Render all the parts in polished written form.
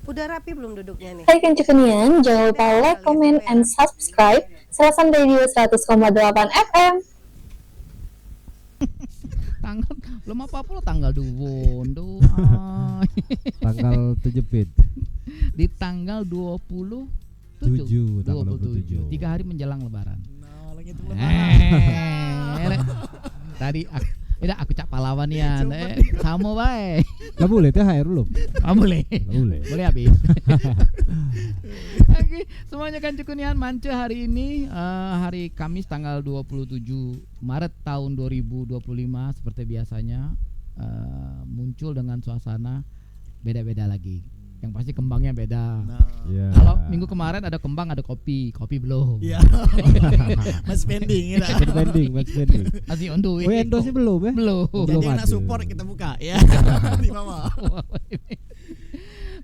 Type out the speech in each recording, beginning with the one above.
Udah rapi belum duduknya nih? Hai Kencukenian, jangan lupa like, comment, and subscribe Serasan Radio 100,8 FM. Tanggal belum apa-apa lo tanggal doa. Tanggal 7 Pit. Di tanggal 27. 27. 3 hari menjelang lebaran. Nah, lagi itu lebaran. Tadi aku cak pahlawan ya. Kamu bae. Lah boleh THR belum? Boleh. Boleh. Boleh habis. Oke, semuanya kan cukunian mance hari ini hari Kamis tanggal 27 Maret tahun 2025 seperti biasanya muncul dengan suasana beda-beda lagi. Yang pasti kembangnya beda. Ya. Kalau minggu kemarin ada kembang, ada kopi belum. Iya. Mas pending ya. Match pending. Masih ondu. Endosnya belum ya? Belum. Jadi Belum nak ada. support kita buka ya. Di mama.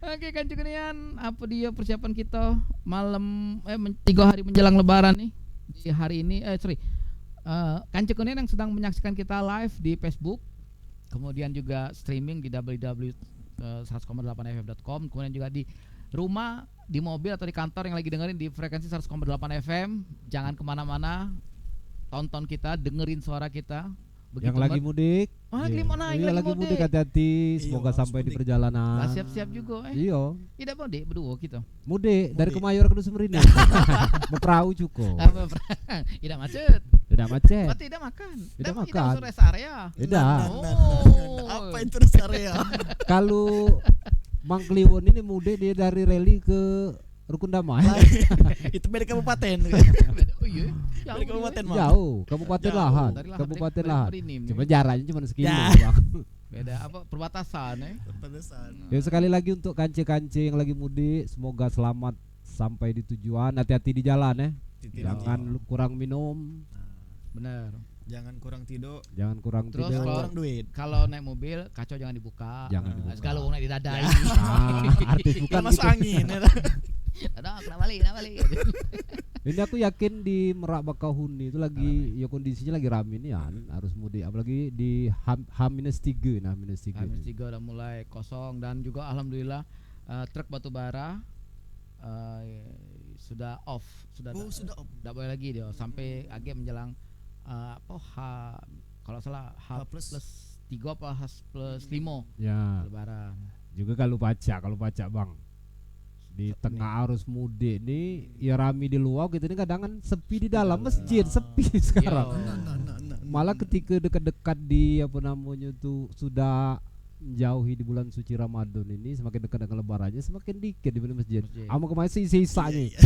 Oke kan cukunian, apa dia persiapan kita malam 3 hari menjelang lebaran nih. Di hari ini kan cukunian yang sedang menyaksikan kita live di Facebook, kemudian juga streaming di www.100,8fm.com, kemudian juga di rumah, di mobil atau di kantor yang lagi dengerin di frekuensi 100,8 FM. Jangan kemana-mana, tonton kita, dengerin suara kita. Begitu Yang lagi mudik. lagi mudik hati-hati. Semoga Iya, sampai di mudik. perjalanan. siap-siap juga Iya. Tidak mau deh berdua kita. Mudik dari Mudik. Kemayoran ke Dusun Merinik. Meperahu cukup. Tidak macet. Tidak macet. Oh, tidak makan. Tidak Tidak makan. masuk rest area. Tidak. Apa itu rest area? Kalau Mang Kliwon ini mudik dia dari rally ke Rukun Damai. Itu beda kabupaten. Oh iya. Beda kabupaten mah. Jauh, Kabupaten Jauh. Lahan. Dari Lahan, Kabupaten dari Lahan. Merinim. Cuma jaraknya cuma sekilo, Ya. Bang. Beda apa perbatasan Perbatasan. Ya sekali lagi untuk kance-kance yang lagi mudik, semoga selamat sampai di tujuan. Hati-hati di jalan ya. Jangan kurang minum, Benar. Jangan kurang tidur. jangan kurang Terus tidur. Jangan kalau- kurang duit. Kalau naik mobil kaca jangan dibuka. Jangan dibuka. Segala uangnya didadai. Nah, artis bukan Kan masuk gitu. angin. Ya. Ada kena balik. Ini aku yakin di Merak Bakauheni itu lagi ya kondisinya lagi rame nih ya, harus mudik apalagi di H-3 nah -3. H-3 udah mulai kosong dan juga alhamdulillah truk batubara sudah off, sudah Sudah om. tidak boleh lagi dia sampai agak menjelang kalau salah H H+. plus 3 apa H plus 5 Ya, lebaran. juga kalau pacak Bang. Di tengah arus mudik nih ya rame di luar gitu nih kadang kan sepi di dalam masjid, sepi sekarang. Malah ketika dekat-dekat di apa namanya tuh sudah menjauhi di bulan suci Ramadan ini semakin dekat dengan lebarannya semakin dikit di masjid. Masjid. Ama kemarin sisa-sisanya Iya.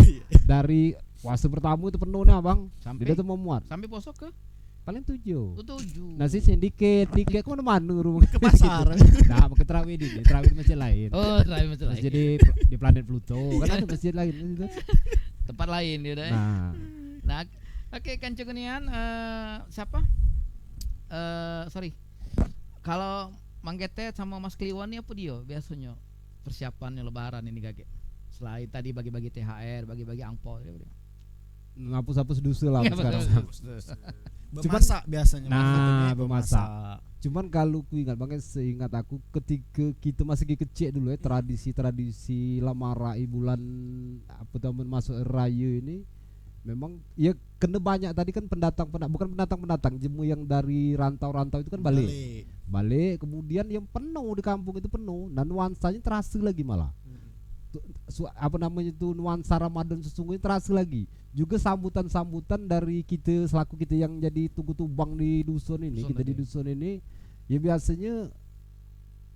dari puasa pertama itu penuh nih Bang. Sampai Dia tuh mau muat. sampai posok ke Paling 7. 7. Nah sih dikit kemana-mana rumah Ke pasar. Nah mau ke terawih di masjid lain. Oh, terakhir masjid Masjid lain. di planet Pluto kan ada masjid lain itu. Tempat lain dia udah. Nah, Nah, oke kan cukunian siapa? Sorry. Kalau Mang Getet sama Mas Kliwon ini apa dia biasanya persiapannya lebaran ini Gage? Selain tadi bagi-bagi THR, bagi-bagi angpau dia. ngapus-hapus dusu lah Iya, sekarang. Bermasak biasanya. Nah, maksudnya bermasak. Cuman kalau ku ingat banget seingat aku ketika kita masih kecil dulu ya tradisi lamarai bulan apa namanya masuk raya ini memang ya kena banyak tadi kan bukan pendatang jemu yang dari rantau-rantau itu kan balik kemudian yang penuh di kampung itu penuh dan nuansanya terasa lagi malah apa namanya itu nuansa Ramadan sesungguhnya terasa lagi juga sambutan dari kita selaku kita yang jadi tunggu tubang di dusun ini kita di dusun ini ya biasanya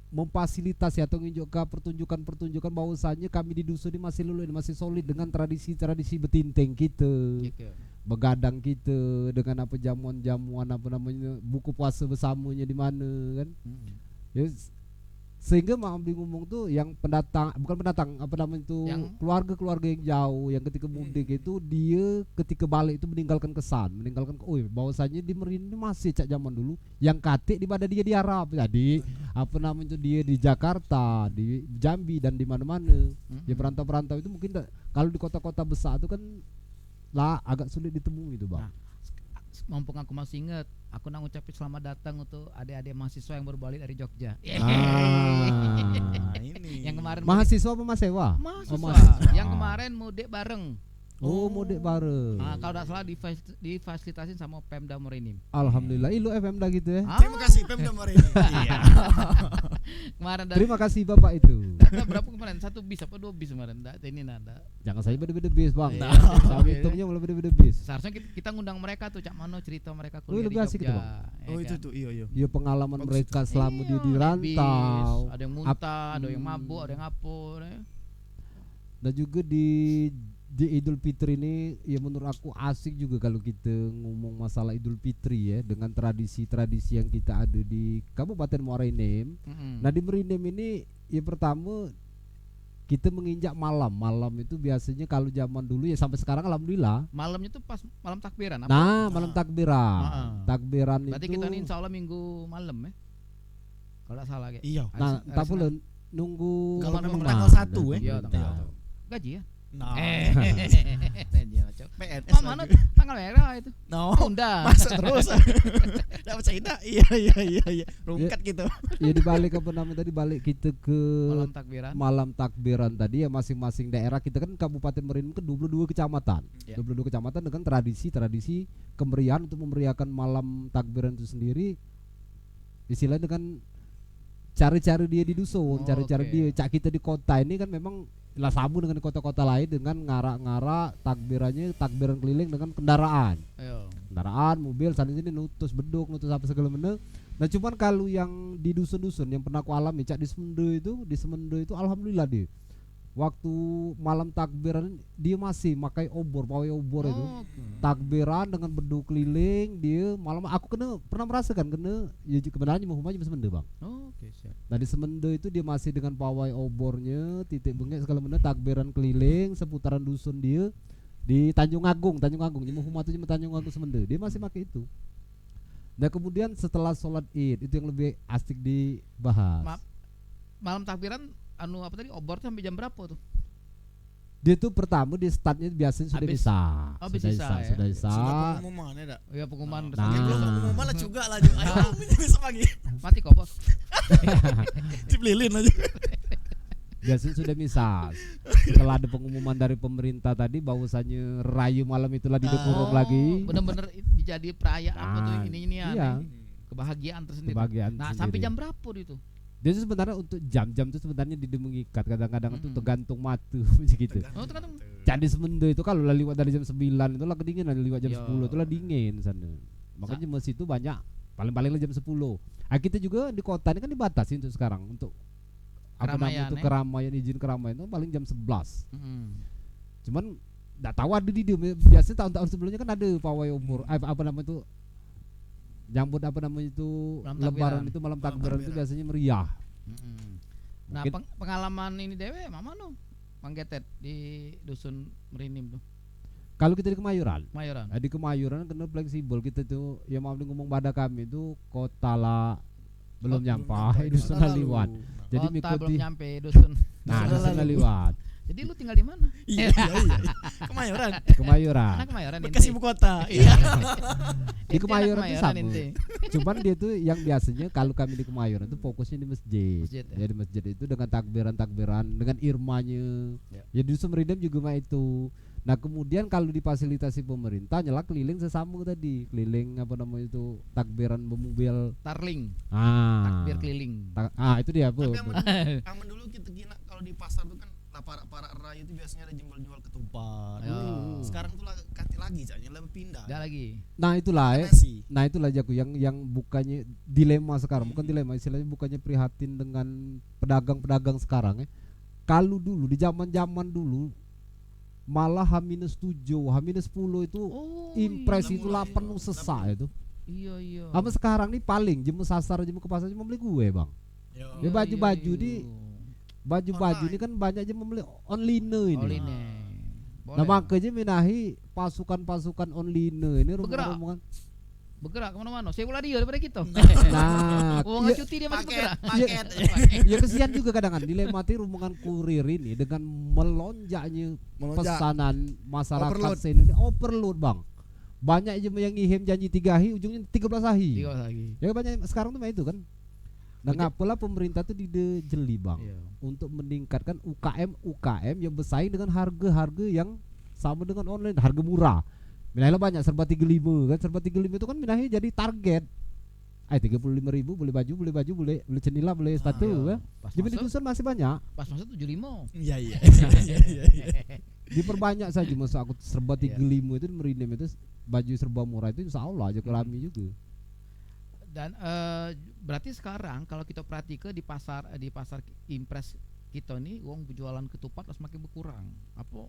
memfasilitasi atau menunjukkan pertunjukan bahwasanya kami di dusun ini masih solid dengan tradisi betinteng kita begadang kita dengan apa jamuan apa namanya buku puasa bersamanya di mana kan ya sehingga Mak Amdi ngomong tuh yang bukan pendatang apa namanya itu keluarga yang jauh yang ketika mudik itu dia ketika balik itu meninggalkan bahwasanya di Merin ini masih cak zaman dulu yang katik di mana dia di Arab jadi apa namanya itu dia di Jakarta di Jambi dan di mana-mana ya perantau itu mungkin kalau di kota-kota besar itu kan lah agak sulit ditemui itu Bang. Mumpung aku masih ingat, aku nak ngucapin selamat datang untuk adik-adik mahasiswa yang baru balik dari Jogja. Ini. Yang kemarin kemarin Mahasiswa apa mahasiswa? mahasiswa. mahasiswa. Yang kemarin mudik bareng. Oh, mudik bareng. Nah, kalau tidak salah difasilitasin sama Pemda Merinim. Alhamdulillah, lu FM dah gitu ya. Terima kasih Pemda Merinim. Iya. Kemarin dari Terima kasih Bapak itu. berapa kemarin? 1 bis apa 2 bis kemarin? Ini nada. Jangan saya beda-beda bis, Bang. Iya. Sama hitungnya malah beda-beda bis. Seharusnya kita ngundang mereka tuh, Cak Mano cerita mereka kuliah Oh, lebih di asik Jogja. itu, Bang. ya Oh itu kan? tuh, iya. Ya pengalaman Bagus mereka selama dia di Iya, rantau. bis. Ada yang muntah, ada yang mabuk, ada yang apa. Dan juga di Idul Fitri ini ya menurut aku asik juga kalau kita ngomong masalah Idul Fitri ya, dengan tradisi-tradisi yang kita ada di Kabupaten Muara Enim. Nah di Merinim ini ya pertama kita menginjak malam. Malam itu biasanya kalau zaman dulu ya sampai sekarang alhamdulillah. Malamnya tuh pas malam takbiran apa? Nah, malam takbiran. Takbiran Berarti itu. kita ini insya Allah minggu malam ya. Kalau tidak salah kayak. Iya. Nah, tak boleh nunggu Kalau memang pengumuman. tanggal 1 ya. Iya, Nah, tanggal 1. Gaji ya? Nah, PNS. Oh, mana tanggal merah itu? No. Undang. Masuk terus. Enggak percaya. Iya. Rungkat gitu. Ya dibalik apa namanya tadi, balik kita ke Malam takbiran. malam takbiran tadi ya, masing-masing daerah kita kan Kabupaten Merinim kan 22 kecamatan. Ya. 22 kecamatan dengan tradisi-tradisi kemeriahan untuk memeriahkan malam takbiran itu sendiri. Istilahnya dengan cari-cari dia di dusun, cari-cari oke. dia. Cak kita di kota ini kan memang lah sambung dengan kota-kota lain dengan ngarak-ngarak takbirannya, takbiran keliling dengan kendaraan. Ayo. Kendaraan, mobil, sana sini nutus beduk, nutus apa segala macam. Nah cuman kalau yang di dusun-dusun yang pernah aku alami, Cak, di Semendo itu alhamdulillah dia waktu malam takbiran dia masih pakai obor, pawai obor itu. Takbiran dengan beduk keliling dia malam, aku pernah merasakan ya kebenarannya mau aja Semendo, Bang. Oke, siap. Nah di Semendo itu dia masih dengan pawai obornya, titik bengek segala macam, takbiran keliling seputaran dusun dia di Tanjung Agung, Jemu Humat itu Tanjung Agung Semendo. Dia masih pakai itu. Nah kemudian setelah sholat Id itu yang lebih asik dibahas. Malam takbiran apa tadi obor tuh sampai jam berapa tuh? Dia tuh pertama di startnya biasanya sudah Habis- bisa. habis Sudah isa ya? Sudah bisa. Sudah pengumuman ya, Dak? Ya pengumuman Nah. Ya, belum resmi. pengumuman lah juga lah. Ayo besok pagi. Mati kok, Bos. Dibelilin aja. Biasanya sudah bisa. Setelah ada pengumuman dari pemerintah tadi bahwasanya rayu malam itulah dikurung lagi. Bener-bener jadi perayaan apa tuh Nah, ini iya. kebahagiaan tersendiri. Kebahagiaan Nah, sendiri. sampai jam berapa itu? Dia tuh sebenarnya untuk jam-jam itu sebenarnya dia mengikat, kadang-kadang itu Mm-mm. tergantung matu gitu. Oh, tergantung. Jadi Semendo itu kalau lah lewat dari jam 9 itu lah kedinginan, lewat jam Yo. 10 itu lah dingin sana. Makanya masjid itu banyak, paling-paling lah jam 10. Ah kita juga di kota ini kan dibatasi untuk sekarang untuk apa namanya Keramaian, untuk ya? keramaian, izin keramaian itu paling jam 11. Mm-mm. Cuman enggak tahu ada di dia. Biasanya tahun-tahun sebelumnya kan ada pawai obor, apa namanya itu nyambut apa namanya itu Malam lebaran takbiran. itu malam Malam takbiran itu takbiran. biasanya meriah. Mm-mm. Nah, Mungkin- pengalaman ini dewe mama no Manggetet di dusun Merinim tuh, Kalau kita di Kemayoran, Mayoran. di Kemayoran kena fleksibel kita tuh ya mau ngomong pada kami itu kota lah belum nyampe itu sudah liwat. Jadi Kota belum mengikuti nyampe dusun. nah Dusun itu sudah lalu. liwat Jadi lu tinggal di mana? Iya. Kemayoran. Kemayoran. Anak Kemayoran Bekas ibu kota. Iya. Di Kemayoran itu sama. inti. Cuman dia tuh yang biasanya kalau kami di Kemayoran itu fokusnya di masjid. Masjid, ya. Ya di masjid itu dengan takbiran dengan irmanya. Ya di Dusun Merinim juga mah itu. Nah kemudian kalau difasilitasi pemerintah nyala keliling sesama tadi, keliling apa namanya itu takbiran bermobil. Tarling, Ah. takbir keliling. Itu dia apa? Tapi aman dulu kita gila kalau di pasar tuh kan lah para raya itu biasanya ada jual ketupat. Ya. Sekarang tuh lah ganti lagi caranya lebih pindah. Enggak lagi. Nah itulah ya. Nasi. Nah itulah Jaku yang bukannya dilema sekarang, bukan dilema istilahnya, bukannya prihatin dengan pedagang-pedagang sekarang ya. Kalau dulu di zaman-zaman dulu malah H-7, H-10 itu impres iya, itu lah mulai penuh itu, sesak itu. Iya. Sama sekarang nih paling jemu sasar jemu ke pasar cuma beli gue, Bang. Yo. Ya, baju-baju di- Baju-baju Online. ini kan banyak aja membeli online ini. Online. Nah makanya menahi pasukan-pasukan online ini Bergerak. rombongan. Bergerak kemana-mana. Saya ulah dia daripada kita. Nah, Uang iya, cuti dia masih Paket, bergerak. paket. ya kesian juga kadang-kadang dilemati rombongan kurir ini dengan melonjaknya Melonjak. pesanan masyarakat Overload. se-Indonesia overload, Bang. Banyak aja yang ngihim janji 3 hari ujungnya 13 hari. Tiga lagi. Ya banyak sekarang tuh mah itu kan. Nah, ngapalah pemerintah tuh jeli bang Iya. untuk meningkatkan UKM yang bersaing dengan harga-harga yang sama dengan online, harga murah. Minahnya banyak serba 35 kan, serba 35 itu kan minahnya jadi target. 35.000 beli baju, beli cenila, beli sepatu kan. Pas Jadi di masuk, dusun masih banyak. pas masuk 75. Iya iya. Diperbanyak saja masuk aku serba Iya. 35 itu merindem itu baju serba murah itu insya Allah aja kelami juga. Dan berarti sekarang kalau kita perhatikan di pasar impres kita nih uang jualan ketupat semakin berkurang. Apa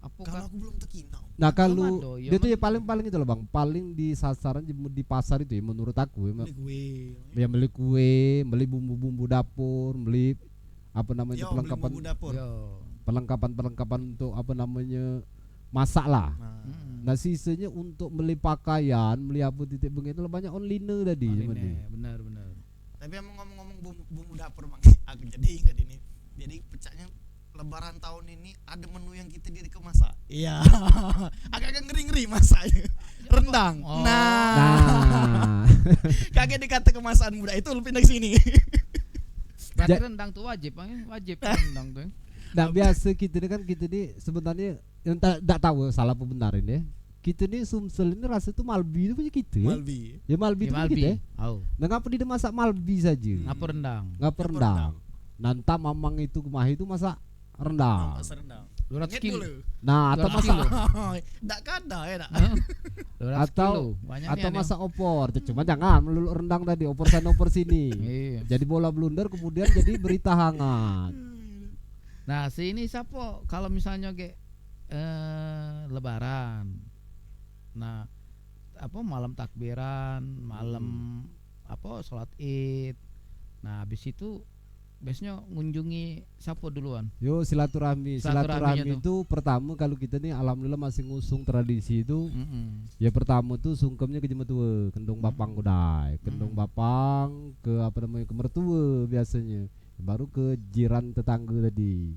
Kalau aku belum terkinau. Nah Belum kalau ada, ya dia tuh ya men- paling itu loh bang, paling di sasaran di pasar itu ya menurut aku ya, Beli gue. ya beli kue, beli bumbu-bumbu dapur, beli apa namanya Yo, beli bumbu dapur. Yo. perlengkapan untuk apa namanya masak lah. Nah, Nah sisanya untuk beli pakaian, beli apa titik begitu lah banyak online tadi. cuman nih. Benar. tapi emang ngomong-ngomong bumbu dapur bang, aku jadi ingat ini. Jadi pecahnya Lebaran tahun ini ada menu yang kita diri kemasak. Iya. Agak-agak ngeri-ngeri masaknya. Rendang. Oh. Nah, Kaget dikata kemasan muda itu lu pindah ke sini. Berarti Ja- rendang tuh wajib, wajib rendang tuh. nah biasa kita ini kan sebenarnya yang tak tahu salah apa benar ini. Kita nih Sumsel ini rasa tuh Malbi itu punya kita. Malbi. Ya Malbi itu punya kita. Oh, Nah ngapa dia masak Malbi saja? ngapa rendang? Ngapa rendang? Nanta mamang itu kemahi itu masak rendang. Masak rendang. 200 kilo. Nah atau 200 masak kilo. Ndak kada ya nak. 200 Atau- kilo. Banyak atau nih, masak opor. Cuma jangan melulu rendang tadi opor sana opor sini. Iya. Jadi bola blunder kemudian jadi berita hangat. Nah, sini siapa kalau misalnya Lebaran. Nah, apa malam takbiran, malam apa sholat Id. Nah, habis itu biasanya ngunjungi siapa duluan? Yo silaturahmi. Silaturahminya Silaturahmi itu pertama kalau kita nih alhamdulillah masih ngusung tradisi itu. Mm-mm. Ya pertama tuh sungkemnya ke jematua, kendong bapang kudai, kendong bapang ke apa namanya ke mertua biasanya. Baru ke jiran tetangga tadi.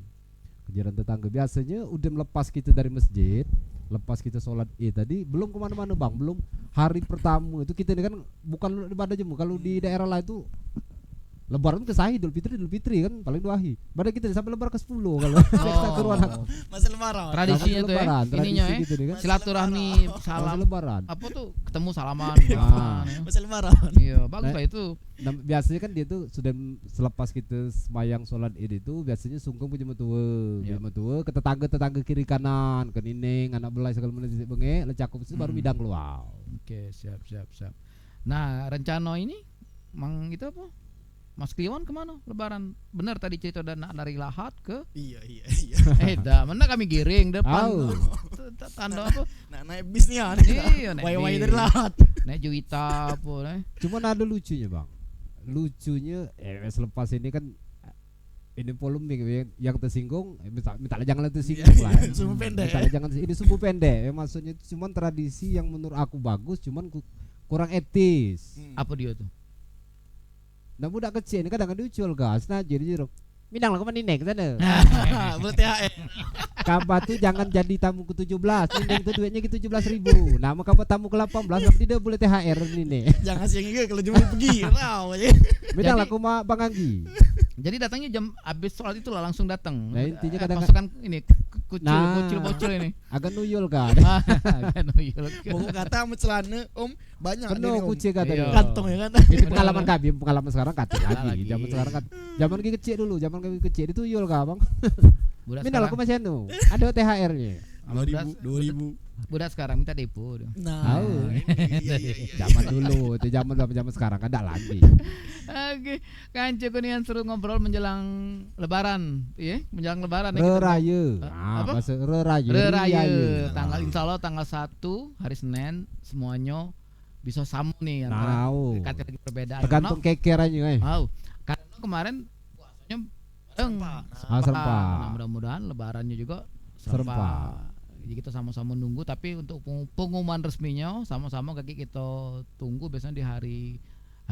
Ke jiran tetangga biasanya udah melepas kita dari masjid, lepas kita sholat Id tadi belum kemana-mana bang, belum hari pertama itu kita ini kan bukan ibadah jemu. Kalau di daerah lain itu Lebaran ke sahih, Idul Fitri kan paling 2 hari. Badan kita sampai Lebaran ke 10 kalau kita ke ruangan. Masih Lebaran. Tradisinya Masih tuh ya. Lebaran, Ininya tradisi ya. gitu nih kan. Silaturahmi Masih salam. Lebaran. Apa tuh ketemu salaman. Ah. salaman, ya. Masih Lebaran. Iya, bagus Nah, lah itu. Nah, biasanya kan dia tuh sudah selepas kita semayang sholat Id itu biasanya sungkem punya Iya. metua ke tetangga kiri kanan, ke nining, anak belai segala macam titik benge, lecakup itu baru bidang keluar. Oke, siap. Nah, rencana ini mang itu apa? Mas Kliwon kemana Lebaran? Benar tadi cerita dari Lahat ke Iya. dah mana kami giring depan Au. tanda apa? Nah, naik bisnya. Iya, naik Wai-wai bis. dari lahat. Naik Juwita apa Cuman ada lucunya bang, lucunya selepas ini kan ini polemik yang tersinggung, minta jangan tersinggung lah. Ya. Sumbu pendek. Minta jangan ini sumbu pendek. Maksudnya itu cuman tradisi yang menurut aku bagus, cuman kurang etis. Apa dia tuh? Nah budak kecil ini kadang-kadang diucul gas, nah jadi Minang lah kemana nek sana. Boleh THR. Kabar tuh jangan jadi tamu ke-17. Ini tuh duitnya ke 17.000. Nah, mau kabar tamu ke-18 tapi dia boleh THR ini. Jangan siang juga kalau cuma pergi. Raw aja. Minang lah Jadi- aku Bang Anggi. Jadi datangnya jam habis sholat itu lah langsung datang. Nah, intinya kadang- pasukan ini kucil Nah. bocil ini. Agak nuyul kan. Kan uyul. Mau kata sama celana banyak Penuh ada nih, Om. kucil kata Iya. dia. Kantong ya kan. Itu pengalaman kami, pengalaman sekarang kata lagi. Lagi. Zaman sekarang kan. Zaman kami kecil dulu, zaman kami kecil itu yul kah, Bang? Budak Minang lah aku sekarang, masih anu. Ada THR-nya. budak sekarang minta depo. dia. Nah, Tahu. iya. Zaman dulu, itu zaman sekarang kan enggak lagi. Oke, kan Cukunian seru ngobrol menjelang Lebaran, iya, menjelang Lebaran ya kita. Reraya. Apa? Bahasa reraya. Reraya, Reraya. tanggal insya Allah tanggal 1 hari Senin semuanya bisa sama nih antara Tahu. kategori perbedaan. Tergantung kekerannya, Tahu. Karena kemarin puasanya bareng. serempak. Nah, mudah-mudahan Lebarannya juga Serempak. serempak. Jadi kita sama-sama nunggu, tapi untuk pengumuman resminya sama-sama kaki kita tunggu biasanya di hari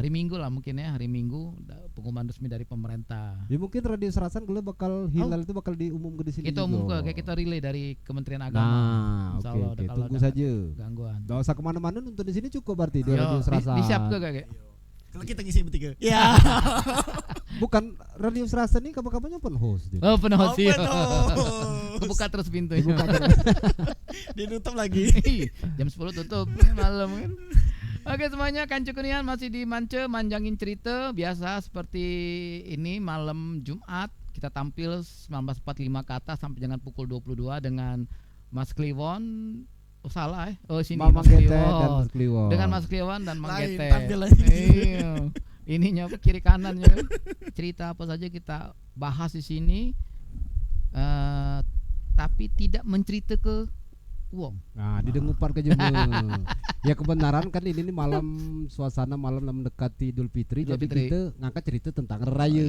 Minggu lah mungkin ya, hari Minggu pengumuman resmi dari pemerintah. Ya mungkin Radio Serasan kalau bakal hilal itu bakal diumumkan di sini. Kita umum juga. kayak kita relay dari Kementerian Agama. Nah, Insya oke Allah oke. kalau Tunggu ada saja. gangguan. Gak usah kemana-mana nonton di sini cukup berarti di Yo, Radio Serasan. disiap ke kayak. Kalau kita ngisi bertiga. Ya. Bukan Radio Serasa nih kapan-kapannya open host dia. Oh, penuh sih. Open house. Buka terus pintunya. Dibuka terus. Ditutup lagi. Jam 10 tutup malam kan. Oke semuanya, Kancu Kunian masih di Mance manjangin cerita biasa seperti ini malam Jumat kita tampil 19.45 ke atas sampai dengan pukul 22 dengan Mas Kliwon. Oh salah sini Mama Mas Gete Kliwon. dan Mas Kliwon. Dengan Mas Kliwon dan Mang Lain, Gete. tampilannya. Iya. Ininya apa, kiri kanannya. Cerita apa saja kita bahas di sini. Tapi tidak mencerita ke uang. Nah, didengupan ke jemu. Ya kebenaran kan ini nih malam suasana malam mendekati Idul Fitri, Idul jadi Fitri. kita ngangkat cerita tentang raya.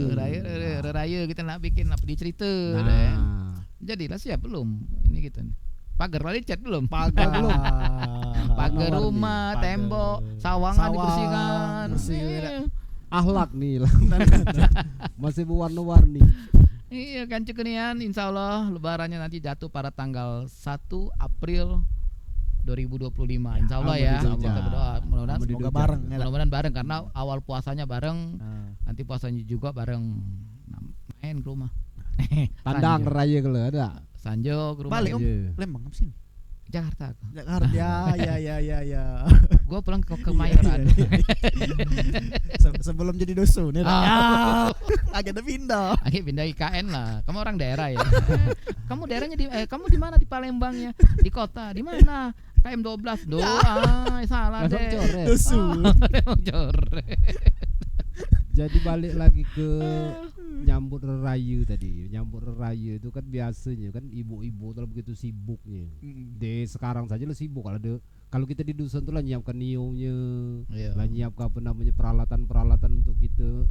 Raya kita nak bikin apa di cerita. Nah, Jadilah siap belum? Ini gitu nih. Pagar lagi cat belum? Pagar belum. Pagar warna-warni. rumah, Pagar. tembok, sawangan Sawang, dibersihkan. bersih. akhlak nih lah. Masih berwarna-warni. Iya kan Cekenian, insya Allah lebarannya nanti jatuh pada tanggal 1 April 2025. Insya Allah ya, Amin, kita berdoa mudah-mudahan Amin, Semoga Dujak. bareng ya. mudah-mudahan bareng karena awal puasanya bareng, Nah, nanti puasanya juga bareng. Nah, main ke rumah. Tandang Sanjo. raya kalau ada. Sanjo ke rumah. Balik, Om. Iya. Lembang apa sini? Jakarta. Jakarta. Ya. Gua pulang ke Kemayoran. Sebelum jadi dusun ya. Ah. Agak ada pindah. Akhirnya pindah IKN lah. Kamu orang daerah ya. Kamu daerahnya kamu di mana di Palembangnya? Di kota. Di mana? KM 12. Salah Langsung deh. coret. Dusun. Emang coret. Jadi balik lagi ke nyambut raya tadi. Nyambut raya itu kan biasanya kan ibu-ibu terlalu begitu sibuknya. Di sekarang saja lo sibuk kalau kita di dusun tuh lah nyiapkan niunya, Iya. lah nyiapkan apa namanya peralatan-peralatan untuk kita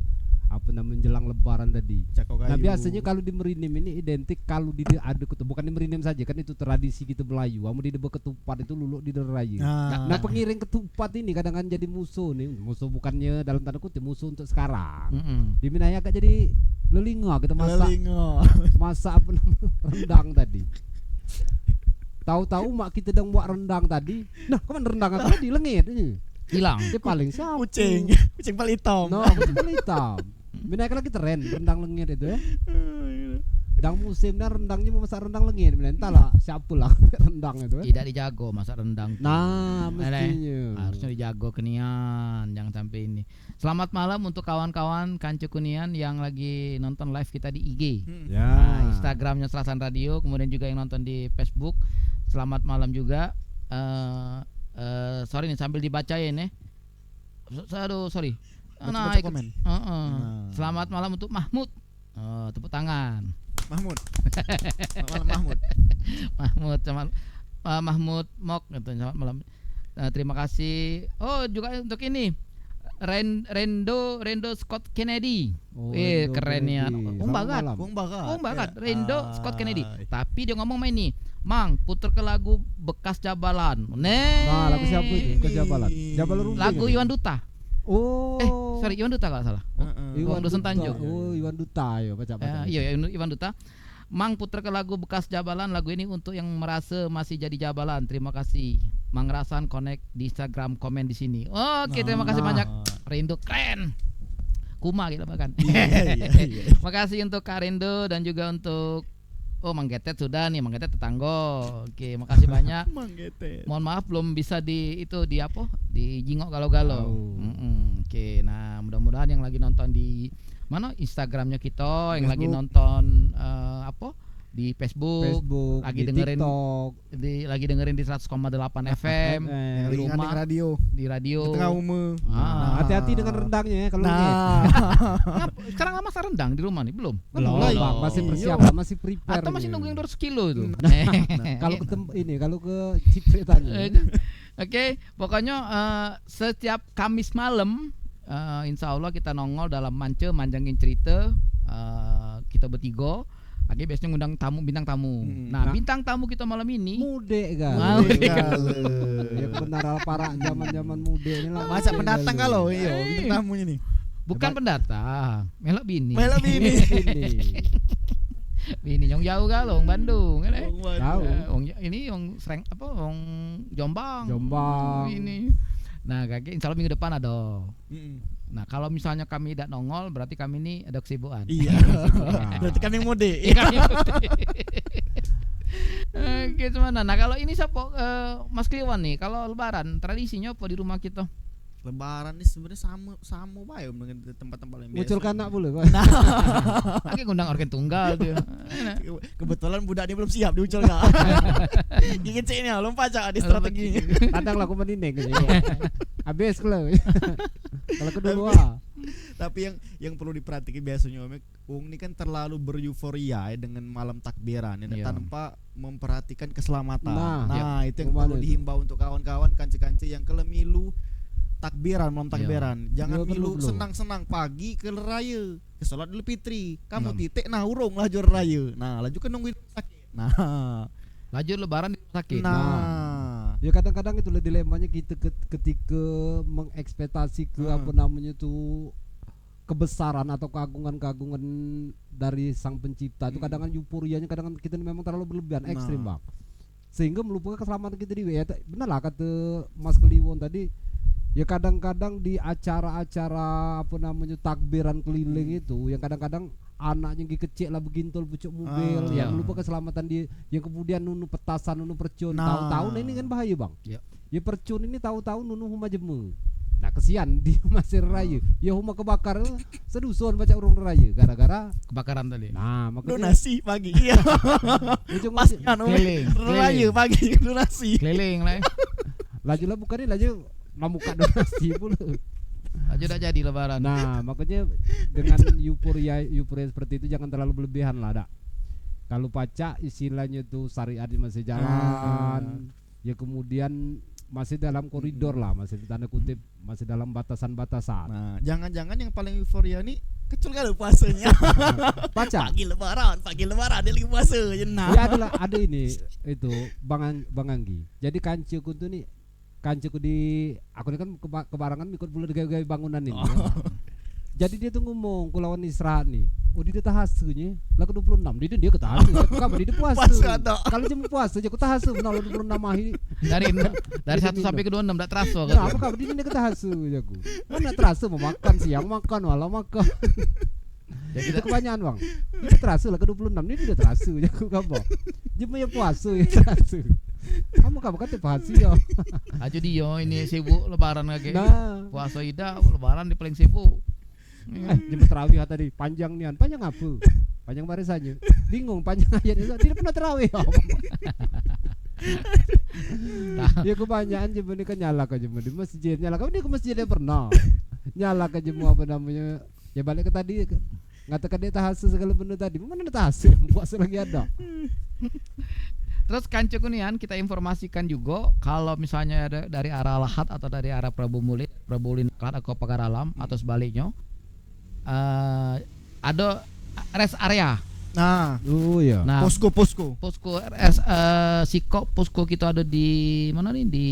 apa namanya menjelang lebaran tadi. Cako kayu. Nah biasanya kalau di Merinim ini identik kalau di ada ketupat, bukan di Merinim saja kan itu tradisi kita Melayu. Kamu di ketupat itu luluk di raya. Nah pengiring ketupat ini kadang kan jadi musuh nih. Musuh bukannya dalam tanda kutip musuh untuk sekarang. Di Minaya agak jadi lelinga kita masak apa namanya rendang tadi. Tahu-tahu mak kita sedang buat rendang tadi. Nah, kemana rendang aku tadi lengit ini. Hilang. Dia paling siapa? Kucing paling hitam. No, kucing paling hitam. Minaya lagi tren rendang lengit itu ya. Sedang musimnya rendangnya mau masak rendang lengit. Minaya entahlah siapa lah rendang itu ya. Tidak dijago masak rendang. tuh. Nah, mestinya. Harusnya dijago Kenian, jangan sampai ini. Selamat malam untuk kawan-kawan Kancu Kunian yang lagi nonton live kita di IG. Ya. Nah, Instagramnya Serasan Radio, kemudian juga yang nonton di Facebook. Selamat malam juga. Sorry nih sambil dibacain ya. Aduh, sorry. Baca komen. Selamat malam untuk Mahmud. Tepuk tangan. Mahmud. Malam Mahmud. Mahmud Mok gitu. Selamat malam. Terima kasih. Oh, juga untuk ini. Rendo Scott Kennedy. Oh, Eh Rendo keren ya. Kennedy. Bung Selamat Bagat. malam. Bung Bagat. Rendo Scott Kennedy. Ay. Tapi dia ngomong main nih. Mang, puter ke lagu Bekas Jabalan. Nah, lagu siapa itu? Ke Jabalan. Jabalan Rumbing. Lagu ini? Iwan Duta. Oh. Sorry, Iwan Duta kalau salah. Iwan Dusun Duta. Tanjung. Oh, Iwan Duta ya baca. Iya, Iwan Duta. Mang puter ke lagu Bekas Jabalan. Lagu ini untuk yang merasa masih jadi jabalan. Terima kasih. Mang Rasan connect di Instagram, komen di sini. Oke, terima kasih banyak. Rindu keren. Kuma gitu bahkan. Iya. Makasih untuk Kak Rindu dan juga untuk Mang Getet sudah nih, Mang Getet tetanggo. Oke, makasih banyak. Manggetet. Mohon maaf belum bisa di apa? Di jingok galau-galau. Oh. Oke, nah mudah-mudahan yang lagi nonton di mana Instagramnya kita, yang lagi Facebook. nonton apa? Di Facebook, di lagi dengerin TikTok, lagi dengerin di 100,8 FM, Lagi di rumah, ngandeng radio. di radio. Di tengah rumah. Ah. hati-hati dengan rendangnya ya kalau ngeliat. Nah. Sekarang nggak masak rendang di rumah nih belum? Belum, Belum. Bang. Masih persiapan, masih prepare. Atau masih nih. nunggu yang 200 kilo itu? Kalau ke kalau ke Cipretannya. Oke, pokoknya setiap Kamis malam, insya Allah kita nongol dalam manjangin cerita kita bertiga. Lagi biasanya ngundang bintang tamu. Nah, bintang tamu kita malam ini Mude kan. Mude Ya benar para zaman-zaman mude ini lah. Masa pendatang kalau iya bintang tamunya nih. bukan pendatang, melok bini. Melok bini. Ini. Bini yang jauh galong Bandung kan. Tahu. Ini yang sering apa? Yang Jombang. Jombang. Ini. Nah, kakek insya Allah minggu depan ada. Nah, kalau misalnya kami tidak nongol berarti kami ini ada kesibukan. Iya. Berarti kami yang mode. Iya, kami putih. Oke, gimana? Nah, kalau ini siapa Mas Kliwon nih, kalau lebaran tradisinya apa di rumah kita? Lebaran ini sebenarnya sama bae dengan tempat-tempat yang biasa. Muncul kanak boleh Pak. Nah, Lagi ngundang organ tunggal dia. kebetulan budak ini belum siap diucul enggak. Gigit ceknya belum pacak di strategi. Kadang lah aku mendineng gitu. Habis kalau. Kalau kedua. Tapi yang perlu diperhatikan biasanya Om ini kan terlalu bereuforia ya dengan malam takbiran ya, Iya. tanpa memperhatikan keselamatan. Nah, itu yang kemana perlu itu? dihimbau untuk kawan-kawan kanci-kanci yang kelemilu takbiran malam Iya. takbiran. Jangan Iya, milu belum. senang-senang pagi ke raya, ke sholat Idul Fitri. Kamu Nah. titik nah urung lah jual raya. Nah, laju kan nungguin sakit. Nah. Lajur lebaran di rumah sakit. Nah. Ya kadang-kadang itu dilemanya kita ketika mengekspektasi ke apa namanya tuh kebesaran atau keagungan-keagungan dari sang pencipta itu kadang-kadang euforianya kadang kita ini memang terlalu berlebihan Nah. ekstrim Bang, sehingga melupakan keselamatan kita di ya benar lah kata Mas Kliwon tadi ya kadang-kadang di acara-acara apa namanya takbiran keliling itu yang kadang-kadang anaknya yang kecil lah begintol pucuk mobil Ah. yang Iya. lupa keselamatan dia yang kemudian nunu petasan nunu percun Nah. tahu-tahu nah ini kan bahaya Bang Iya. ya percun ini tahu-tahu nunu huma jemu nah kesian di masir raya ya huma kebakar sedusun baca urung raya gara-gara Kebakaran tadi. nah makanya Donasi pagi. Iya. ujung Pas anu Keliling, raya keliling. pagi donasi. Keliling lah. laju lah bukannya laju mamuka donasi pula. Lajur udah jadi lebaran. Nah, makanya dengan euforia seperti itu jangan terlalu berlebihan lah, dak. Kalau pacak istilahnya tuh syariat masih jalan, ya kemudian masih dalam koridor lah, masih tanda kutip masih dalam batasan-batasan. Nah, jangan-jangan yang paling euforia nih kecil kali puasanya. Pacak. Pagi lebaran dia lagi puasa je nah. Ya ada ini itu Bang Anggi. Jadi kanceku tuh nih kanceku di aku ini kan kebarangan ikut pula gawe bangunan ini. Ya. Jadi dia tuh ngomong kulawan Isra nih. Oh dia tahasunya lah ke 26. Dia ketahasu. Kamu dia puasa. Puasa tak? Kalau jam puasa aja aku tahasu benar 26 ahi. Dari 1 sampai ke 26 enggak terasa Nah, apa kamu dia ketahasu aku. Mana terasa mau makan siang makan malam makan. Jadi Itu kebanyakan Bang. Dia terasa lah ke 26 ini dia terasa aku kamu. Jam ya puasa ya terasa. Kamu kan terpahasi ya. aja dia ini sibuk lebaran kage. Nah, Puasa ida lebaran di paling sibuk. jam terawih tadi panjang nian. Panjang apa? Panjang barisannya. Bingung panjang ayatnya. Tidak pernah terawih. Ya kebanyakan jemu ini kan nyala ke jemu di masjid nyala ke dia ke masjid dia pernah nyala ke jemu apa namanya ya balik ke tadi ngatakan dia tahasu segala benda tadi mana tahasu puasa lagi ada. Terus kanceku nian kita informasikan juga kalau misalnya ada dari arah Lahat atau dari arah Prabu Mulin atau Pagar Alam atau sebaliknya ada rest area. Nah, Oh iya. Nah, posko. posko Siko posko kita ada di mana nih di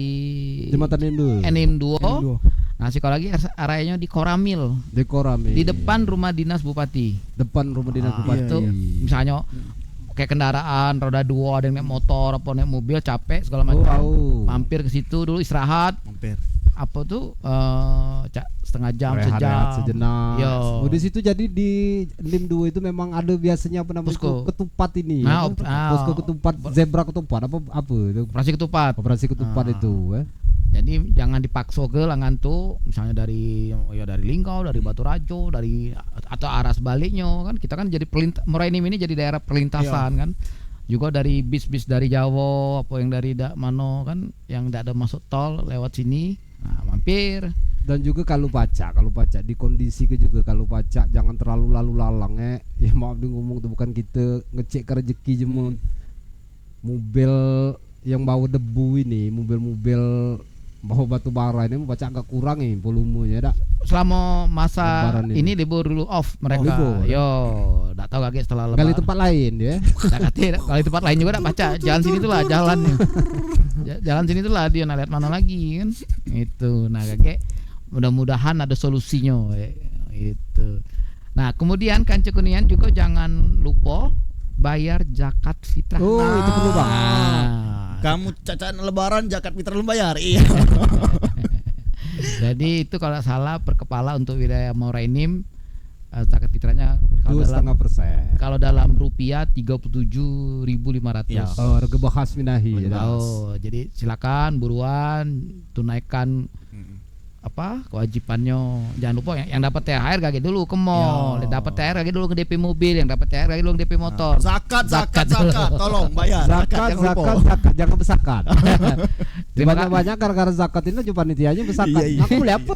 Jembatan Indo. Enim 2. Nah, Siko lagi areanya di Koramil Dekorame. di depan rumah dinas bupati. depan rumah dinas bupati. Itu misalnya kayak kendaraan roda 2 ada yang naik motor apa naik mobil capek segala macam. Mampir ke situ dulu istirahat. Mampir. Apa tuh setengah jam Rehat sejam. sejenak. Yo. Oh di situ jadi di Lim 2 itu memang ada biasanya apa namanya Posko. itu, ketupat ini. Nah, Posko ketupat zebra ketupat apa itu? Operasi ketupat. Operasi ketupat itu. Jadi jangan dipaksa ke lengan tuh misalnya dari Linggau, dari Baturajo, dari atau arah sebaliknya kan kita kan jadi Morainim ini jadi daerah perlintasan kan. Juga dari bis-bis dari Jawa apa yang dari mano kan yang tidak ada masuk tol lewat sini. Nah, mampir. Dan juga kalau pacak di kondisi ke juga kalau pacak jangan terlalu lalu lalang ya maaf di ngomong tuh bukan kita ngecek ke rezeki jemu mobil yang bawa debu ini mobil bawa batu bara ini baca agak kurang nih volumenya dak. Selama masa Lebaran ini libur dulu off mereka. libur. Yo, enggak tahu kaget setelah lebaran. Gali tempat lain ya. Enggak kate kalau tempat lain juga enggak baca. Jalan sini tuh lah jalannya. Jalan sini tuh lah dia nah, lihat mana lagi kan. Itu. Nah, kakek mudah-mudahan ada solusinya itu. Nah, kemudian Kancu Kunian juga jangan lupa bayar zakat fitrah. Oh, itu perlu Bang. Nah, Kamu cacahan lebaran zakat fitrah belum bayar. Iya. Jadi itu kalau salah per kepala untuk wilayah Morainim zakat fitrahnya kalau dalam 2,5%. kalau dalam rupiah 37.500. Ya. Oh, harga bahas minahi. ya. Oh, jadi silakan buruan tunaikan apa kewajibannya. Jangan lupa yang dapat THR gak dulu ke mall, Ya. yang dapat THR gak dulu ke DP mobil, yang dapat THR gak dulu ke DP motor. Zakat, dulu. tolong bayar. Zakat, jangan lupa. zakat, jangan besakat. Terima kasih. Banyak gara-gara zakat ini cuma panitianya besakat. Aku boleh apa?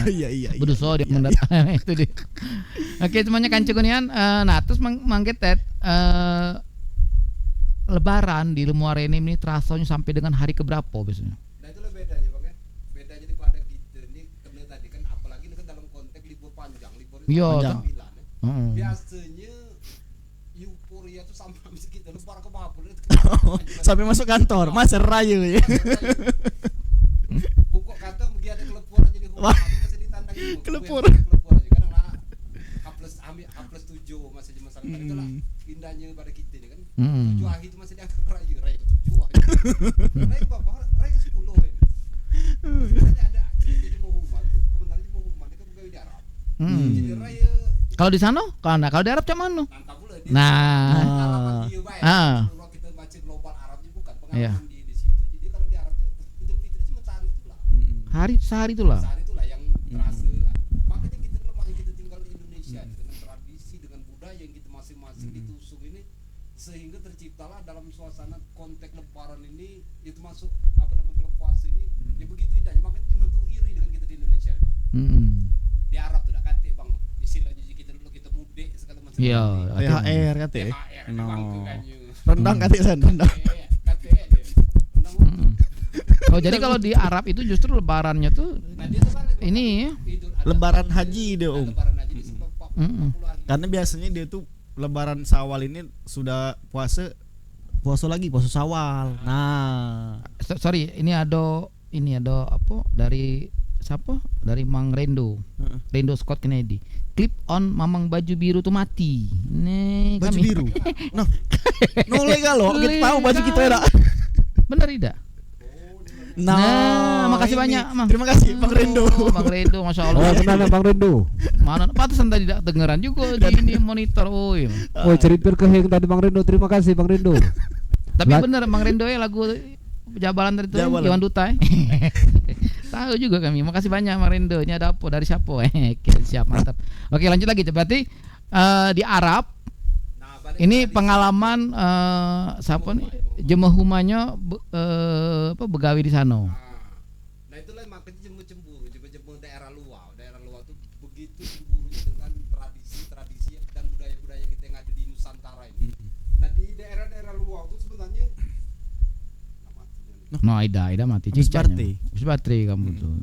Iya. Berusaha dia itu dia. Oke, semuanya kan cekunian. Nah, terus manggetet Lebaran di Muareni ini terasanya sampai dengan hari keberapa biasanya? Nah itulah bedanya Bang ya. Bedanya daripada kita ini kena tadi kan apalagi ini kan dalam konteks libur panjang, libur Iya, panjang. Biasanya euforia tuh sampai habis kita lebaran ke Mabul itu. Sampai masuk kantor, Mas Raya ya. Pokok kata mungkin ada kelepur aja di rumah, Wah. masih ditandang dulu. Kelepur. Kelepur aja kadang lah. H+7 masih cuma saling itulah indahnya pada kita ini kan. 7 hari itu masih dianggap raya ke 7 hari. Raya ke berapa? Raya ke 10 hari. Sebenarnya ada cerita di Muhammad, komentarnya di Muhammad itu pegawai di Arab. Jadi raya Kalau di sana, kalau di Arab cuman mana? nangkap pula dia. Nah, Pengalaman dia baik. Ah. Kalau kita baca global Arabnya bukan Iya. pengalaman dia di situ. Jadi kalau di Arab itu Idul Fitri cuma sehari itulah. sehari itulah. Sehari itulah yang terasa. Makanya kita lemah kita tinggal di Indonesia dengan tradisi dengan budaya yang kita masing-masing ditusuk ini sehingga terciptalah dalam suasana konteks lebaran ini itu masuk apa namanya bulan puasa ini ya begitu indahnya. Makanya cuma tuh iri dengan kita di Indonesia Bang. Di Arab tuh kate Bang istilahnya kita dulu kita mudik segala macam. Iya. THR kata ya. THR No. bangkanya. Rendang kata sen, rendang. Kate aja. Rendang. Oh, jadi kalau di Arab itu justru lebarannya tuh Nah, dia tuh balik, ini ya. Idul Adha. Lebaran haji dia, Om. Lebaran haji di sebab 40 hari. Karena biasanya dia tuh lebaran Syawal ini sudah puasa Syawal. Nah, Sorry, ini ada apa dari siapa? Dari Mang Rendo. Rendo Scott Kennedy. Clip on Mamang baju biru tuh mati. Nih baju kami. biru. Nah, no legal loh. Kita tahu baju kita ya. Bener tidak? Nah, makasih ini. banyak, Mang. Terima kasih, Bang Rendo. Bang Rendo, masya Oh, Allah. kenal Bang Rendo. Mana pantesan tadi tidak dengeran juga di ini monitor. Oh, iya. Oh, cerita ke yang tadi Bang Rendo. Terima kasih Bang Rendo. Tapi Lat- bener Bang Rendo ya lagu Jabalan tadi tuh Jabalan. Iwan Duta. Tahu juga kami. Makasih banyak Bang Rendo. Ini ada apa dari siapa? Oke, siap, mantap. Oke, lanjut lagi. Berarti di Arab ini pengalaman siapa nih? Jemahumanya apa begawi di sana. Nah itulah makanya cemburu daerah luar tuh begitu cemburunya dengan tradisi dan budaya-budaya kita yang ada di Nusantara ini. Nah di daerah-daerah luar tuh sebenarnya No, Ida mati Habis cicaknya. birthday. Habis baterai kamu tuh.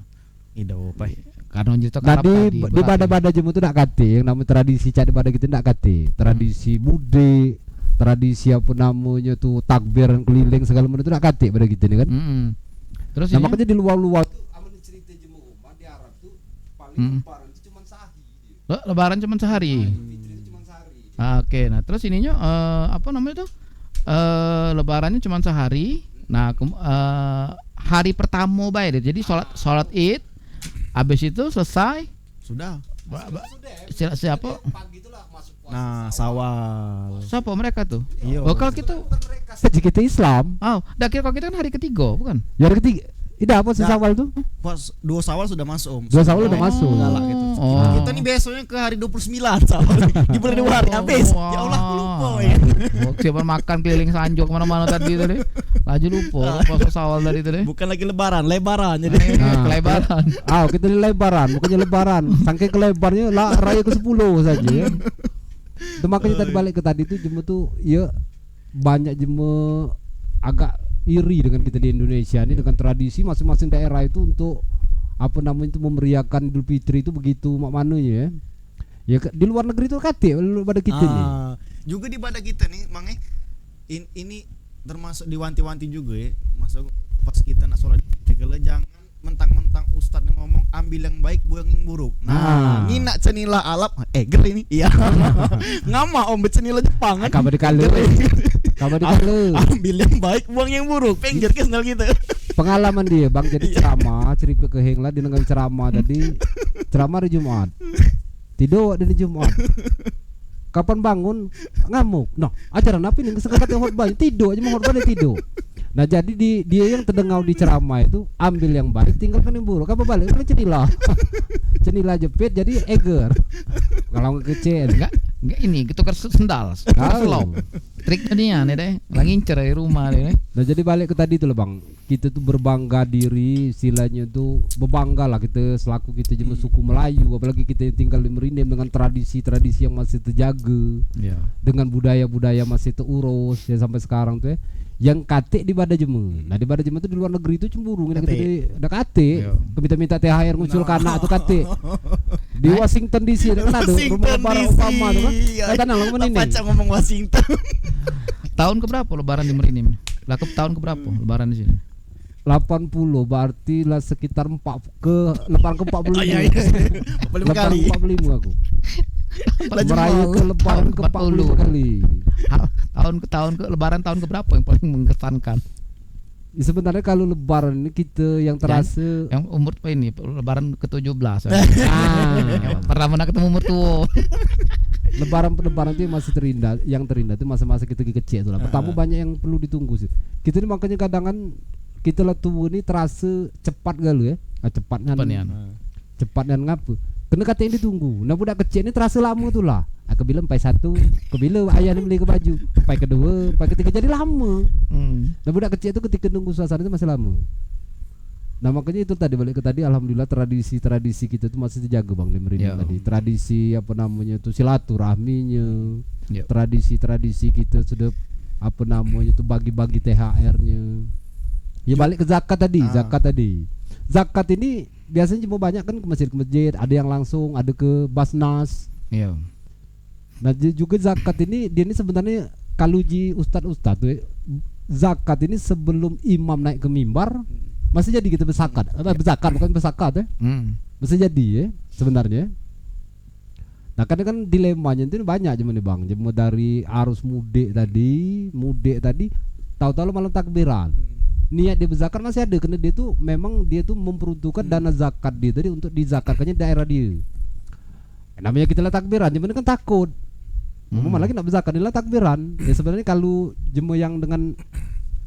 Ida opai. Karena cerita Arab tadi di berat. pada jemu tuh nak kate yang namanya tradisi cak pada kita nak kate tradisi mudik tradisi apa namanya tuh takbiran keliling segala macam itu nak kate pada kita nih kan. Terus Nah ini makanya di luar tuh aman cerita jemu rumah di Arab tuh paling lebaran itu cuma sehari dia. Lebaran cuma sehari. Fitri itu cuma sehari. Oke, nah terus ininya apa namanya tuh? Lebarannya cuma sehari. Nah, hari pertama baik deh. Jadi sholat Id, habis itu selesai. Sudah. Siapa? Pagi itulah masuk puasa. Nah, Syawal. Siapa mereka tuh? Iya. Oh, kalau kita, Bukan mereka saja kita Islam. kalau kita kan hari ketiga, bukan? Ya hari ketiga. Tidak apa sih Nah. Syawal tuh? Pas 2 Syawal sudah masuk, Om. 2 Syawal udah masuk. Galak gitu. Oh. Kita nih besoknya ke hari 29 Syawal. Di bulan 2 hari habis. Ya Allah, aku lupa ya. Siapa makan keliling Sanjo kemana-mana tadi itu deh. Laju lupa pas awal tadi itu deh. Bukan lagi lebaran jadi. Kelebaran. Kita di lebaran, bukannya lebaran. Saking kelebarnya lah raya ke 10 saja ya. Itu makanya tadi balik ke tadi tuh jemu tuh ya banyak jemu agak iri dengan kita di Indonesia ini dengan tradisi masing-masing daerah itu untuk apa namanya itu memeriahkan Idul Fitri itu begitu manunya ya. Ya di luar negeri itu kate pada kita nih. Juga di pada kita nih, Mang ini termasuk diwanti-wanti juga ya. Masuk pas kita nak sholat kalau jangan mentang-mentang ustadz yang ngomong ambil yang baik buang yang buruk. Nah, ini nak cenilah alap ger ini. Iya. Ngama om cenilah Jepang kan. Kabar dikale. Kabar dikale. Ambil yang baik buang yang buruk. Pengger kesnal gitu. Pengalaman dia bang, jadi ceramah cerita ke heng lah dia dengan ceramah tadi, ceramah hari Jumat, tidur di Jumat. Kapan bangun ngamuk, noh ajaran apa ini kesengkatan khotbah tidur aja mau khotbah dia tidur. Nah jadi dia yang terdengar di ceramah itu ambil yang baik tinggalkan yang buruk. Apa balik kan cenilah cenilah jepit jadi eger. Kalau kecil Enggak ini tukar sendal. Slow. Triknya dia nih deh. Lagi ngincer dari rumah deh. Nah jadi balik ke tadi tuh lah bang, kita tuh berbangga diri, istilahnya tuh berbangga lah kita selaku kita jemaah suku Melayu, apalagi kita yang tinggal di Merindim dengan tradisi-tradisi yang masih terjaga, dengan budaya-budaya masih terurus ya sampai sekarang tuh ya. Yang kate di Bada Jeme. Nah di Bada Jeme tuh di luar negeri itu cemburu kita ada kate. Kita minta THR muncul ke anak tuh kate. Di Washington DC kan ada rumah Barack Obama tuh kan. Kata nang ini. Pacar ngomong Washington. Tahun keberapa lebaran di Merinim? Lah tahun keberapa lebaran di sini? 80 berarti lah sekitar lebaran ke 45. Iya. 45 kali. 45 aku. Merayu ke lebaran ke 40 kali. Tahun ke lebaran tahun ke berapa yang paling mengesankan? Ya, sebenarnya kalau lebaran ini kita yang terasa yang umur apa ini? Lebaran ke-17. Pertama ketemu umur tua. Lebaran itu masih terindah, yang terindah itu masa-masa kita kecil itu lah. Pertama banyak yang perlu ditunggu sih. Kita ini makanya kadang kita lah tua ini terasa cepat galu ya. Cepatnya cepat dan ngapa? Kena kata yang ditunggu. Nah budak kecil ini terasa lama tuh lah. Kebila sampai satu, kebila ayah ni beli ke baju, sampai kedua, sampai ketiga jadi lama. Nah budak kecil itu ketika nunggu suasana itu masih lama. Nah makanya itu tadi balik ke tadi, alhamdulillah tradisi kita itu masih terjaga bang di Merindim tadi. Tradisi apa namanya itu silaturahminya, tradisi kita sudah apa namanya itu bagi-bagi THR-nya. Ya balik ke zakat tadi, zakat ini biasanya cuma banyak kan ke masjid, ada yang langsung, ada ke Basnas. Iya. Nah juga zakat ini dia ini sebenarnya kalau ji ustad tuh zakat ini sebelum imam naik ke mimbar masih jadi kita berzakat bukan berzakat ya. Masih jadi ya sebenarnya. Nah kan dilemanya itu banyak cuman nih bang, cuma dari arus mudik tadi tahu-tahu malam takbiran. Niat dia berzakat masih ada karena dia tuh memang dia tuh memperuntukkan dana zakat dia tadi untuk dizakatkannya daerah dia. Namanya kita lah takbiran, cuman kan takut. Malah lagi nak berzakat adalah takbiran. Ya sebenarnya kalau jemaah yang dengan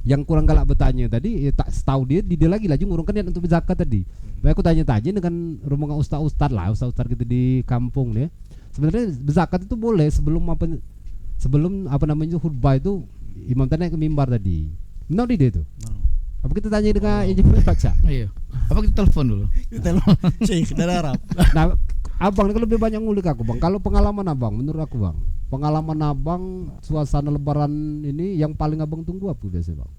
yang kurang galak bertanya tadi, ya tak setahu dia lagi laju ngurungkan niat untuk berzakat tadi. Baik aku tanya-tanya dengan rombongan ustaz kita gitu di kampung nih. Sebenarnya berzakat itu boleh sebelum apa namanya khutbah itu imam tadi naik ke mimbar tadi. Benar dia itu. Apa kita tanya dengan jemaah baca? Iya. Apa kita telepon dulu? Syekh dari Arab. Nah, abang ini lebih banyak ngulik aku bang. Kalau pengalaman abang, menurut aku bang, pengalaman abang suasana lebaran ini yang paling abang tunggu apa biasa bang?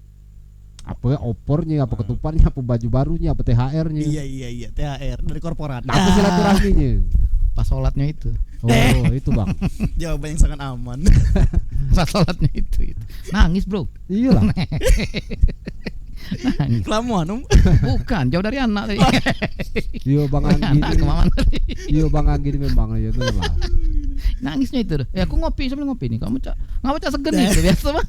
Apa opornya, apa ketupannya, apa baju barunya, apa THR-nya? Iya THR dari korporat. Nah, apa silaturahminya? Pas sholatnya itu. Oh itu bang. Jawaban yang sangat aman. Pas sholatnya itu. Nangis bro. Iyalah. Nangis. Kelamuan Bukan, jauh dari anak tadi. Iya bang Anggi. Iya bang Anggi memang ya itu lah. Nangisnya itu. Ya aku sambil ngopi nih. Kamu nggak baca segan nih biasa bang.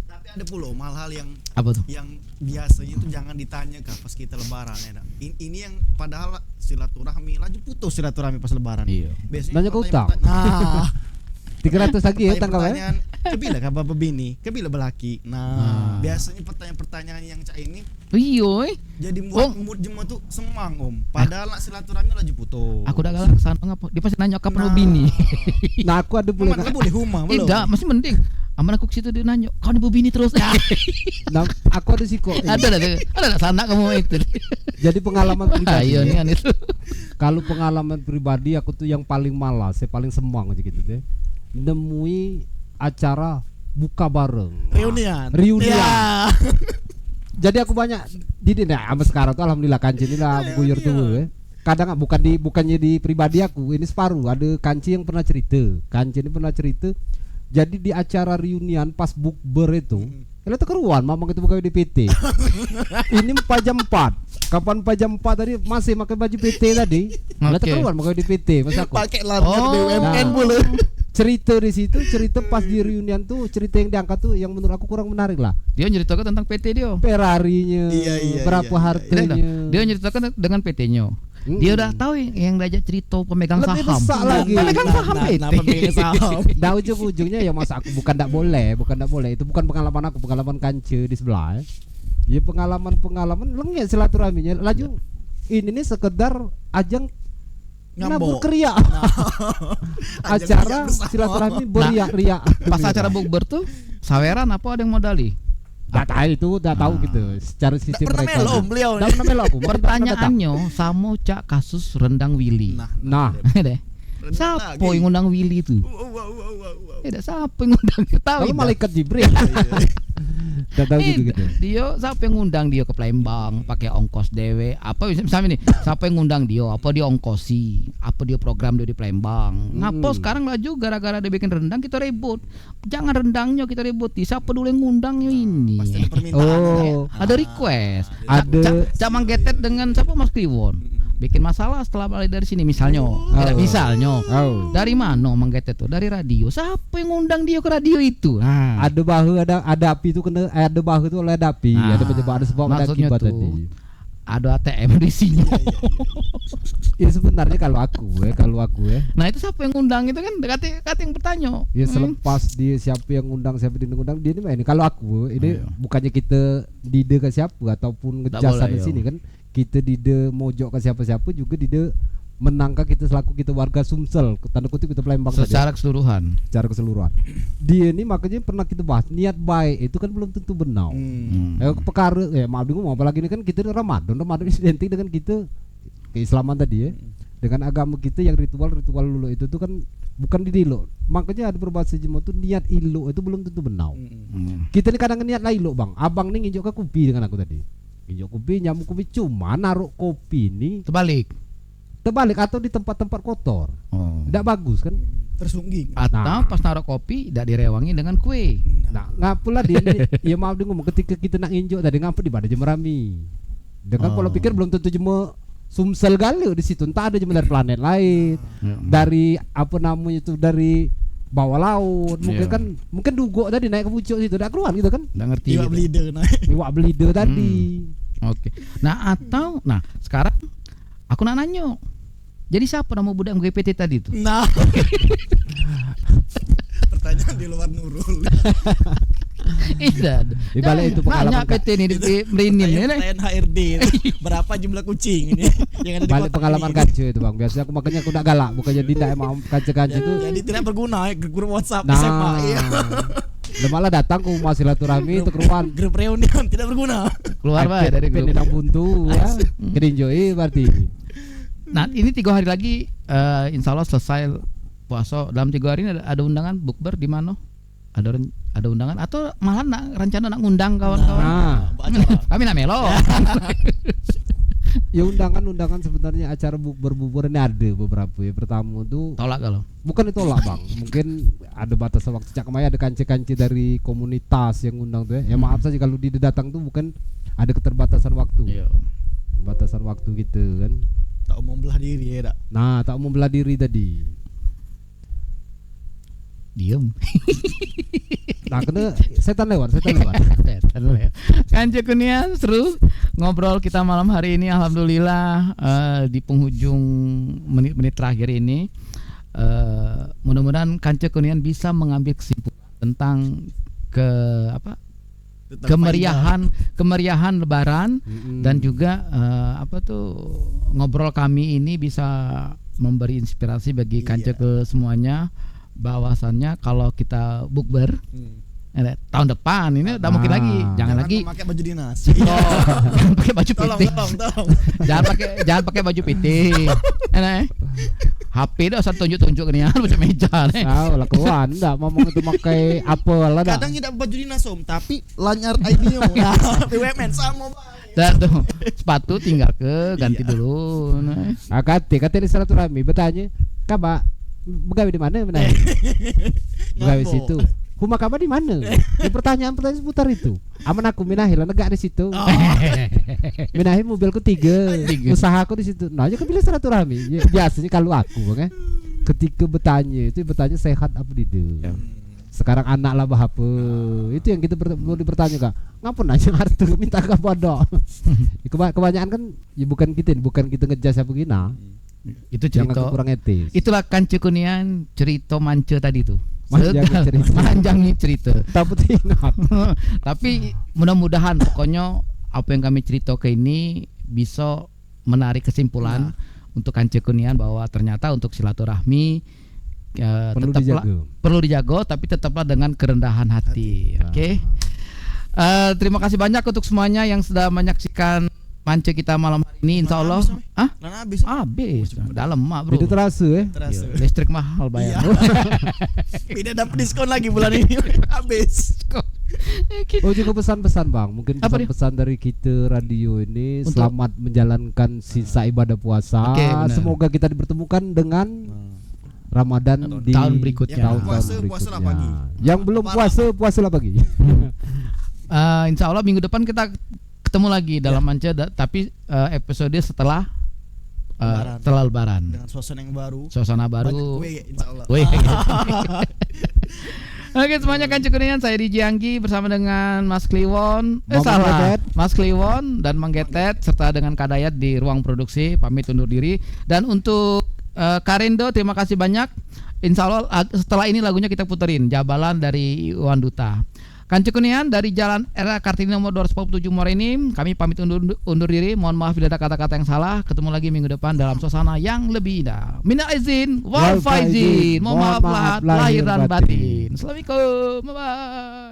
Tapi ada pula hal yang apa tuh? Yang biasanya itu jangan ditanya kah pas kita lebaran ya. Ini yang padahal silaturahmi laju putus silaturahmi pas lebaran. Iya. Biasanya nanya ke utang. 300 lagi ya tanggalnya. Kebila kabar bebini, kebila belaki. Nah, biasanya pertanyaan-pertanyaan yang cak ini iya jadi buat mood jemaah tuh semang padahal nak silaturahmi laju putus. Aku udah galak kesana ngapa? Dia pasti nanya kapan bini. Nah aku ada boleh huma belum? Tidak, masih mending. Aman aku ke situ dia nanya, kau nih bini terus. Nah, aku ada sih kok. Ada sana kamu itu. Jadi pengalaman pribadi. Iya nih itu. Kalau pengalaman pribadi aku tuh yang paling malas, saya paling semang aja gitu deh. Nemui acara buka bareng. Reunian. Ya. Jadi aku banyak sampai sekarang tuh alhamdulillah kanci ini lah buyur tuh ya. Kadang bukannya di pribadi aku, ini separuh. Ada kanci yang pernah cerita. Kanci ini pernah cerita. Jadi di acara reunian pas bukber itu, kalau keruan mamang itu buka di PT. Ini 4 jam 4. Kapan 4 jam 4 tadi masih pakai baju PT tadi. Kalau keruan pakai di PT, masa aku. Pakai larga BUMN boleh. cerita di situ, cerita pas di reunian tuh, cerita yang diangkat tuh yang menurut aku kurang menarik lah. Dia nyeritakan tentang PT dia. Ferrarinya, Iya, berapa iya, iya. hartanya. Dia nyeritakan dengan PT-nya. Dia udah tahu yang diajak cerita pemegang Lebih saham. besar lagi. Pemegang saham PT. pemegang saham. Nah ujung-ujungnya ya masa aku bukan tak boleh, itu bukan pengalaman aku, pengalaman Kance di sebelah. Ya pengalaman lengket silaturahminya. Laju ini nih sekedar ajang nabur keriak. Acara silaturahmi beriak-riak. Pas acara bukber tuh saweran apa ada yang modali? Nggak tahu itu, nggak tahu gitu. Secara Nggak sistem pernah mereka. melo beliau. Nggak pernah melo aku. Pertanyaannya sama cak kasus rendang Willy. Nah, deh. Siapa yang ngundang Willy itu? Tidak siapa yang ngundang? Tahu kalau tidak? malaikat Jibril. Nggak tahu gitu gitu. Dia siapa yang ngundang dia ke Palembang pakai ongkos dewe apa misalnya nih siapa yang ngundang dia apa dia ongkosi apa dia program dia di Palembang ngapa sekarang laju gara-gara dia bikin rendang kita ribut jangan rendangnya kita ributi siapa dulu yang ngundangnya ini Pasti ada permintaan. Oh, ada request ada. Cak Manggetet dengan siapa Mas Kliwon bikin masalah setelah balik dari sini misalnya tidak misalnya Oh. dari mana Manggetet tuh dari radio siapa yang ngundang dia ke radio itu nah, Ada bahu ada api itu kena ada bahu itu oleh ada api, Nah, ada penyebab ada sebab ada maksudnya akibat tuh, tadi. ada ATM di sini. Ya sebenarnya kalau aku ya. Nah itu siapa yang ngundang itu kan kata yang bertanya. Ya selepas dia siapa yang ngundang siapa yang ngundang dia ini kalau aku ini bukannya kita dide ke siapa ataupun ngejasan di sini kan kita dide mojok ke siapa-siapa juga dide menangkap kita selaku kita warga Sumsel tanda kutip kita Palembang secara keseluruhan. Secara keseluruhan. Dia ini makanya pernah kita bahas niat baik itu kan belum tentu benar. Perkara maaf bingung apalagi ini kan kita Ramadan identik dengan kita keislaman tadi ya. Dengan agama kita yang ritual dulu itu tuh kan bukan di dilo. Makanya ada berbahasa Jimo tuh niat ilo itu belum tentu benar. Kita ini kadang niat lah ilo bang. Abang nih nginjok ke kopi dengan aku tadi. Nginjok kopi nyamuk kopi cuma naruh kopi ini terbalik atau di tempat-tempat kotor. Tidak bagus kan? Tersungging. Atau pas naruh kopi tidak direwangi dengan kue. Nah, ngapalah dia ini, ya maaf dia ngomong ketika kita nak nginjok tadi ngapa di pada Jemerami. Dengan pola pikir belum tentu cuma Sumsel gali di situ, entah ada cuma dari planet lain, dari apa namanya itu dari bawah laut, mungkin dugo tadi naik ke pucuk situ, tidak keluar gitu kan? Tidak ngerti. Iwak bleeder naik. Iwak bleeder tadi. Oke. Nah sekarang aku nak nanya. Jadi siapa nama budak MGPT tadi itu? Nah. Pertanyaan di luar Nurul. Iya. Di balik itu pengalaman Nanya PT ini di Merinim ini. Pertanyaan HRD. Berapa jumlah kucing ini yang ada di balik kotak pengalaman ini? kacu itu bang. Biasanya aku makanya aku nak galak, bukannya tidak emang kaca-kaca itu. Jadi tidak berguna grup WhatsApp Nah, SMA. Iya. malah datang ke rumah silaturahmi untuk keruan. Grup reunian tidak berguna. Keluar baik dari grup. Pendinang buntu ya. Kedinjoi berarti. Nah ini 3 hari lagi insya Allah selesai puasa. Dalam 3 hari ini ada undangan bukber di mana? Ada undangan atau malah rencana nak ngundang kawan-kawan? Nah, Kami nak melo. ya undangan sebenarnya acara berbubur ini ada beberapa ya. Pertama tuh Tolak kalau. bukan ditolak bang, mungkin ada batasan waktu. Cak kemarin ada kanci-kanci dari komunitas yang undang tuh ya. Ya maaf saja kalau dia datang tuh bukan ada keterbatasan waktu. Iya. Batasan waktu gitu kan. Tak mau belah diri ya tak. Nah, tak mau bela diri tadi. Diem. Nah, kena setan lewat. Kanca Kunian seru ngobrol kita malam hari ini. Alhamdulillah di penghujung menit-menit terakhir ini mudah-mudahan Kanca Kunian bisa mengambil kesimpulan tentang kemeriahan Lebaran dan juga ngobrol kami ini bisa memberi inspirasi bagi kanca ke semuanya bahwasannya kalau kita bukber tahun depan ini udah mungkin lagi jangan lagi pakai baju dinas. jangan pakai baju putih Tolong. jangan pakai baju putih HP dah usah tunjuk nih macam meja nih. Tahu lah kawan, enggak ngomong itu pakai apa lah dah. Kadang tidak baju dinas tapi lanyar ID-nya BUMN sama baik. Dan tuh sepatu tinggal ke ganti dulu. Nah, kata di silaturahmi bertanya, "Kaba begawe di mana?" Begawe situ. Rumah kabar di mana? Pertanyaan seputar itu. Aman aku Minahi lah negak di situ. Minahi mobilku 3, usahaku di situ. Nah, aja kan pilih silaturahmi. Biasanya kalau aku, kan. ketika bertanya sehat apa tidak. Ya. Sekarang anak lah apa. Itu yang kita perlu dipertanya kak. Ngapa nanya harta minta kepada. Kebanyakan kan ya bukan kita ngejas apa gina. Itu Jangan cerita. kurang etis. Itulah Kancu Kunian cerita mance tadi tuh. Manjangi cerita. Manjangi cerita. Tapi ingat. Tapi mudah-mudahan pokoknya apa yang kami ceritakan ini bisa menarik kesimpulan untuk Kancu Kunian bahwa ternyata untuk silaturahmi perlu dijaga tapi tetaplah dengan kerendahan hati. Oke. Terima kasih banyak untuk semuanya yang sudah menyaksikan mance kita malam hari ini. Insya Allah habis dalam mak bro. Itu terasa Terasa. Iya, listrik mahal bayar. Tidak dapat diskon lagi bulan ini. Habis. Oh juga pesan-pesan bang. Mungkin Apa dia? pesan-pesan dari kita radio ini. Untuk- Selamat menjalankan sisa ibadah puasa. Oke, benar. Semoga kita dipertemukan dengan Ramadan di Tahun berikutnya. Yang tahun-tahun puasa lah berikutnya. pagi. Yang belum puasa lah pagi. Insya Allah minggu depan kita ketemu lagi dalam mance tapi episode setelah Lebaran. setelah Lebaran. Dengan suasana yang baru. Suasana baru. Banyak kue, insya Allah. Wih. Oke semuanya Kancu Kunian, saya Diji Anggi bersama dengan Mas Kliwon, Mang Getet. Mas Kliwon dan Mang Getet serta dengan Kak Dayat di ruang produksi pamit undur diri. Dan untuk Karindo terima kasih banyak. Insya Allah setelah ini lagunya kita puterin Jabalan dari Iwan Duta. Kancu Kunian dari Jalan Era Kartini nomor 247 Muara ini kami pamit undur diri. Mohon maaf bila ada kata-kata yang salah. Ketemu lagi minggu depan dalam suasana yang lebih indah. Minal izin wal faizin. Mohon maaf lahir dan batin. Assalamualaikum. Bye bye.